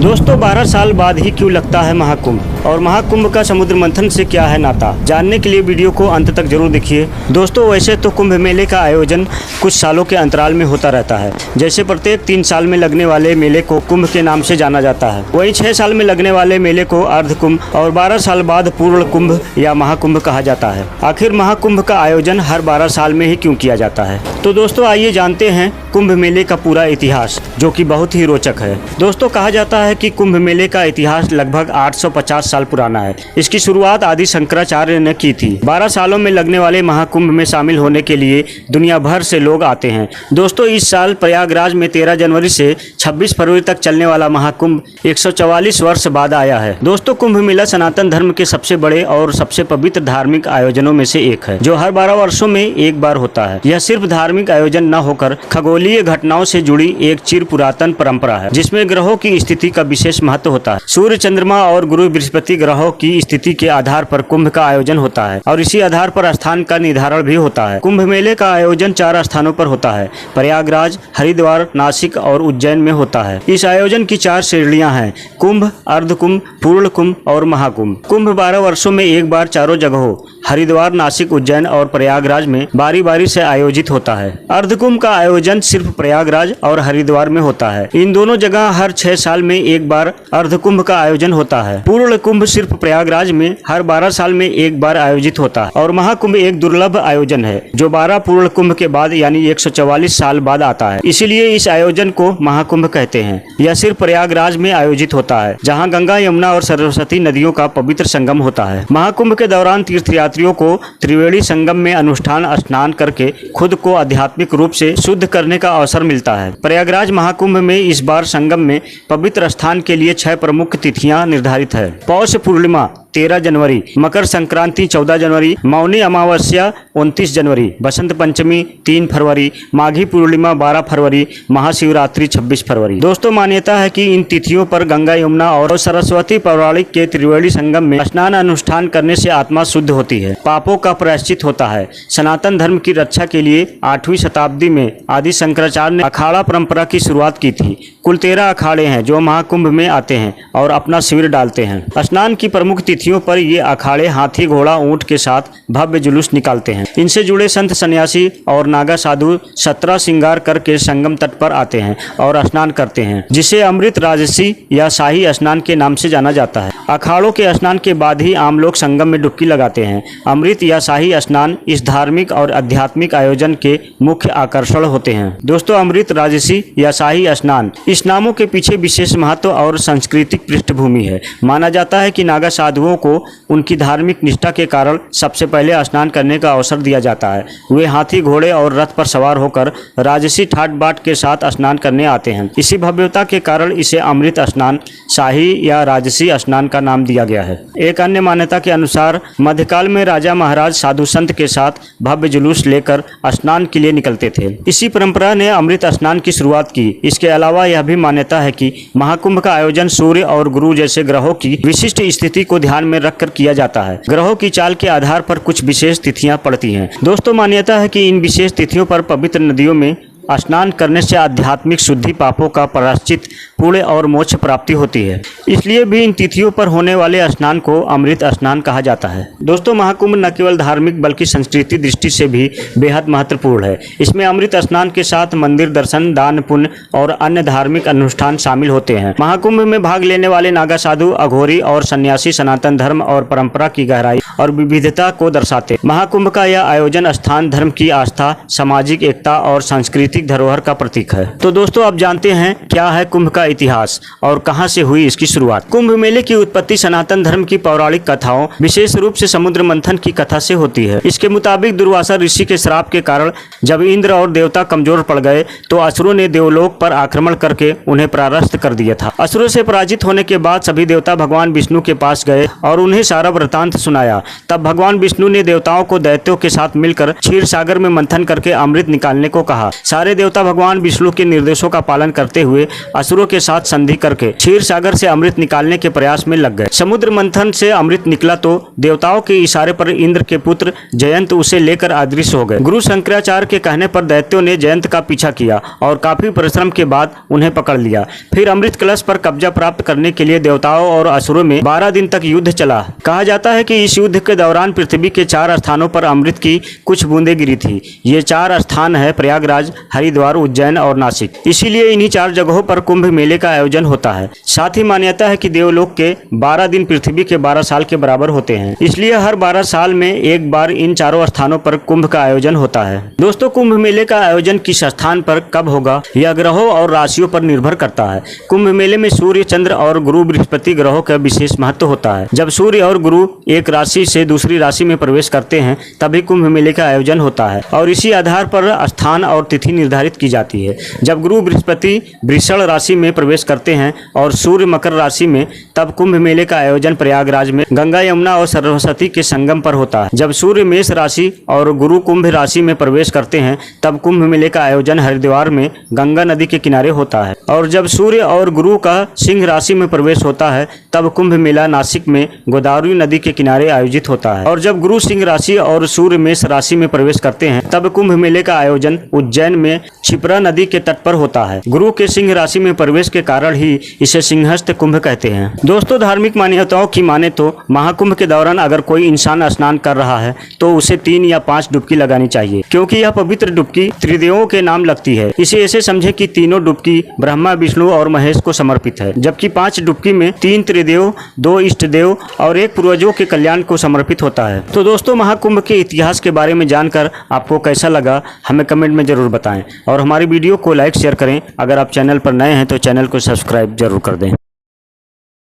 दोस्तों 12 साल बाद ही क्यों लगता है महाकुंभ और महाकुंभ का समुद्र मंथन से क्या है नाता, जानने के लिए वीडियो को अंत तक जरूर देखिए। दोस्तों वैसे तो कुंभ मेले का आयोजन कुछ सालों के अंतराल में होता रहता है। जैसे प्रत्येक 3 साल में लगने वाले मेले को कुंभ के नाम से जाना जाता है, वहीं 6 साल में लगने वाले मेले को अर्ध कुंभ और 12 साल बाद पूर्ण कुंभ या महाकुंभ कहा जाता है। आखिर महाकुंभ का आयोजन हर 12 साल में ही क्यों किया जाता है? तो दोस्तों आइए जानते हैं कुंभ मेले का पूरा इतिहास, जो कि बहुत ही रोचक है। दोस्तों कहा जाता है कि कुंभ मेले का इतिहास लगभग 850 साल पुराना है। इसकी शुरुआत आदि शंकराचार्य ने की थी। 12 सालों में लगने वाले महाकुंभ में शामिल होने के लिए दुनिया भर से लोग आते हैं। दोस्तों इस साल प्रयागराज में 13 जनवरी से 26 फरवरी तक चलने वाला महाकुंभ 144 वर्ष बाद आया है। दोस्तों कुंभ मेला सनातन धर्म के सबसे बड़े और सबसे पवित्र धार्मिक आयोजनों में से एक है, जो हर 12 वर्षों में एक बार होता है। यह सिर्फ धार्मिक आयोजन न होकर खगोलीय घटनाओं से जुड़ी एक चिर पुरातन परंपरा है, जिसमें ग्रहों की स्थिति का विशेष महत्व होता है। सूर्य, चंद्रमा और गुरु बृहस्पति ग्रहों की स्थिति के आधार पर कुंभ का आयोजन होता है और इसी आधार पर स्थान का निर्धारण भी होता है। कुंभ मेले का आयोजन 4 स्थानों पर होता है, प्रयागराज, हरिद्वार, नासिक और उज्जैन में होता है। इस आयोजन की 4 श्रेणियां हैं: कुंभ, अर्ध कुंभ, पूर्ण कुंभ और महाकुंभ। कुंभ 12 वर्षों में एक बार चारों जगहों हरिद्वार, नासिक, उज्जैन और प्रयागराज में बारी बारी से आयोजित होता है। अर्ध कुंभ का आयोजन सिर्फ प्रयागराज और हरिद्वार में होता है। इन दोनों जगह हर 6 साल में एक बार अर्ध कुंभ का आयोजन होता है। पूर्ण कुंभ सिर्फ प्रयागराज में हर 12 साल में एक बार आयोजित होता है और महाकुंभ एक दुर्लभ आयोजन है, जो 12 पूर्ण कुंभ के बाद यानी 144 साल बाद आता है। इसीलिए इस आयोजन को महाकुंभ कहते हैं। यह सिर्फ प्रयागराज में आयोजित होता है, जहाँ गंगा, यमुना और सरस्वती नदियों का पवित्र संगम होता है। महाकुंभ के दौरान तीर्थयात्रियों को त्रिवेणी संगम में अनुष्ठान स्नान करके खुद को आध्यात्मिक रूप से शुद्ध करने का अवसर मिलता है। प्रयागराज महाकुंभ में इस बार संगम में पवित्र स्थान के लिए 6 प्रमुख तिथियां निर्धारित है। पौष पूर्णिमा 13 जनवरी, मकर संक्रांति 14 जनवरी, मौनी अमावस्या 29 जनवरी, बसंत पंचमी 3 फरवरी, माघी पूर्णिमा 12 फरवरी, महाशिवरात्रि 26 फरवरी। दोस्तों मान्यता है कि इन तिथियों पर गंगा, यमुना और सरस्वती पौराणिक के त्रिवेणी संगम में स्नान अनुष्ठान करने से आत्मा शुद्ध होती है, पापों का प्रायश्चित होता है। सनातन धर्म की रक्षा के लिए 8वीं शताब्दी में आदि शंकराचार्य ने अखाड़ा परंपरा की शुरुआत की थी। कुल 13 अखाड़े हैं जो महाकुंभ में आते हैं और अपना शिविर डालते हैं। स्नान की प्रमुख तिथियों पर ये अखाड़े हाथी, घोड़ा, ऊंट के साथ भव्य जुलूस निकालते हैं। इनसे जुड़े संत, सन्यासी और नागा साधु 17 श्रृंगार करके संगम तट पर आते हैं और स्नान करते हैं, जिसे अमृत राजसी या शाही स्नान के नाम से जाना जाता है। अखाड़ों के स्नान के बाद ही आम लोग संगम में डुबकी लगाते हैं। अमृत या शाही स्नान इस धार्मिक और आध्यात्मिक आयोजन के मुख्य आकर्षण होते हैं। दोस्तों अमृत, राजसी या शाही स्नान, इस नामों के पीछे विशेष महत्व और सांस्कृतिक पृष्ठभूमि है। माना जाता है कि नागा साधुओं को उनकी धार्मिक निष्ठा के कारण सबसे पहले स्नान करने का अवसर दिया जाता है। वे हाथी, घोड़े और रथ पर सवार होकर राजसी ठाट बाट के साथ स्नान करने आते हैं। इसी भव्यता के कारण इसे अमृत स्नान, शाही या राजसी स्नान का नाम दिया गया है। एक अन्य मान्यता के अनुसार मध्यकाल में राजा महाराज साधु संत के साथ भव्य जुलूस लेकर स्नान के लिए निकलते थे। इसी परंपरा ने अमृत स्नान की शुरुआत की। इसके अलावा यह भी मान्यता है कि महाकुंभ का आयोजन सूर्य और गुरु जैसे ग्रहों की विशिष्ट स्थिति को ध्यान में रखकर किया जाता है। ग्रहों की चाल के आधार पर कुछ विशेष तिथियां पड़ती हैं। दोस्तों मान्यता है कि इन विशेष तिथियों पर पवित्र नदियों में स्नान करने से आध्यात्मिक शुद्धि, पापों का प्रायश्चित, पुण्य और मोक्ष प्राप्ति होती है। इसलिए भी इन तिथियों पर होने वाले स्नान को अमृत स्नान कहा जाता है। दोस्तों महाकुंभ न केवल धार्मिक बल्कि संस्कृति दृष्टि से भी बेहद महत्वपूर्ण है। इसमें अमृत स्नान के साथ मंदिर दर्शन, दान पुण्य और अन्य धार्मिक अनुष्ठान शामिल होते हैं। महाकुंभ में भाग लेने वाले नागा साधु, अघोरी और सन्यासी सनातन धर्म और परंपरा की गहराई और विविधता को दर्शाते। महाकुंभ का यह आयोजन स्थान, धर्म की आस्था, सामाजिक एकता और सांस्कृतिक धरोहर का प्रतीक है। तो दोस्तों आप जानते हैं क्या है कुंभ का इतिहास और कहां से हुई इसकी शुरुआत। कुंभ मेले की उत्पत्ति सनातन धर्म की पौराणिक कथाओं, विशेष रूप से समुद्र मंथन की कथा से होती है। इसके मुताबिक दुर्वासा ऋषि के श्राप के कारण जब इंद्र और देवता कमजोर पड़ गए तो असुरों ने देवलोक पर आक्रमण करके उन्हें परास्त कर दिया था। असुरों से पराजित होने के बाद सभी देवता भगवान विष्णु के पास गए और उन्हें सारा वृतांत सुनाया। तब भगवान विष्णु ने देवताओं को दैत्यों के साथ मिलकर क्षीर सागर में मंथन करके अमृत निकालने को कहा। सारे सारे देवता भगवान विष्णु के निर्देशों का पालन करते हुए असुरों के साथ संधि करके क्षीर सागर से अमृत निकालने के प्रयास में लग गए। समुद्र मंथन से अमृत निकला तो देवताओं के इशारे पर इंद्र के पुत्र जयंत उसे लेकर अदृश्य हो गए। गुरु शंकराचार्य के कहने पर दैत्यों ने जयंत का पीछा किया और काफी परिश्रम के बाद उन्हें पकड़ लिया। फिर अमृत कलश पर कब्जा प्राप्त करने के लिए देवताओं और असुरों में 12 दिन तक युद्ध चला। कहा जाता है कि इस युद्ध के दौरान पृथ्वी के 4 स्थानों पर अमृत की कुछ बूंदें गिरी थी। ये 4 स्थान है प्रयागराज, हरिद्वार, उज्जैन और नासिक। इसीलिए इन्हीं 4 जगहों पर कुंभ मेले का आयोजन होता है। साथ ही मान्यता है कि देवलोक के 12 दिन पृथ्वी के 12 साल के बराबर होते हैं, इसलिए हर 12 साल में एक बार इन 4 स्थानों पर कुंभ का आयोजन होता है। दोस्तों, कुंभ मेले का आयोजन किस स्थान पर कब होगा यह ग्रहों और राशियों पर निर्भर करता है। कुंभ मेले में सूर्य, चंद्र और गुरु बृहस्पति ग्रहों का विशेष महत्व होता है। जब सूर्य और गुरु एक राशि से दूसरी राशि में प्रवेश करते हैं तभी कुंभ मेले का आयोजन होता है और इसी आधार पर स्थान और तिथि निर्धारित की जाती है। जब गुरु बृहस्पति वृषण राशि में प्रवेश करते हैं और सूर्य मकर राशि में, तब कुंभ मेले का आयोजन प्रयागराज में गंगा, यमुना और सरस्वती के संगम पर होता है। जब सूर्य मेष राशि और गुरु कुंभ राशि में प्रवेश करते हैं तब कुंभ मेले का आयोजन हरिद्वार में गंगा नदी के किनारे होता है। और जब सूर्य और गुरु का सिंह राशि में प्रवेश होता है तब कुंभ मेला नासिक में गोदावरी नदी के किनारे आयोजित होता है। और जब गुरु सिंह राशि और सूर्य मेष राशि में प्रवेश करते हैं तब कुंभ मेले का आयोजन उज्जैन में क्षिप्रा नदी के तट पर होता है। गुरु के सिंह राशि में प्रवेश के कारण ही इसे सिंहस्थ कुंभ कहते हैं। दोस्तों, धार्मिक मान्यताओं की माने तो महाकुंभ के दौरान अगर कोई इंसान स्नान कर रहा है तो उसे 3 या 5 डुबकी लगानी चाहिए, क्योंकि यह पवित्र डुबकी त्रिदेवों के नाम लगती है। इसे ऐसे समझे कि तीनों डुबकी ब्रह्मा, विष्णु और महेश को समर्पित है, जबकि 5 डुबकी में 3 त्रिदेव, 2 इष्ट देव और 1 पूर्वजों के कल्याण को समर्पित होता है। तो दोस्तों, महाकुंभ के इतिहास के बारे में जानकर आपको कैसा लगा हमें कमेंट में जरूर बताएं और हमारी वीडियो को लाइक शेयर करें। अगर आप चैनल पर नए हैं तो चैनल को सब्सक्राइब जरूर कर दें।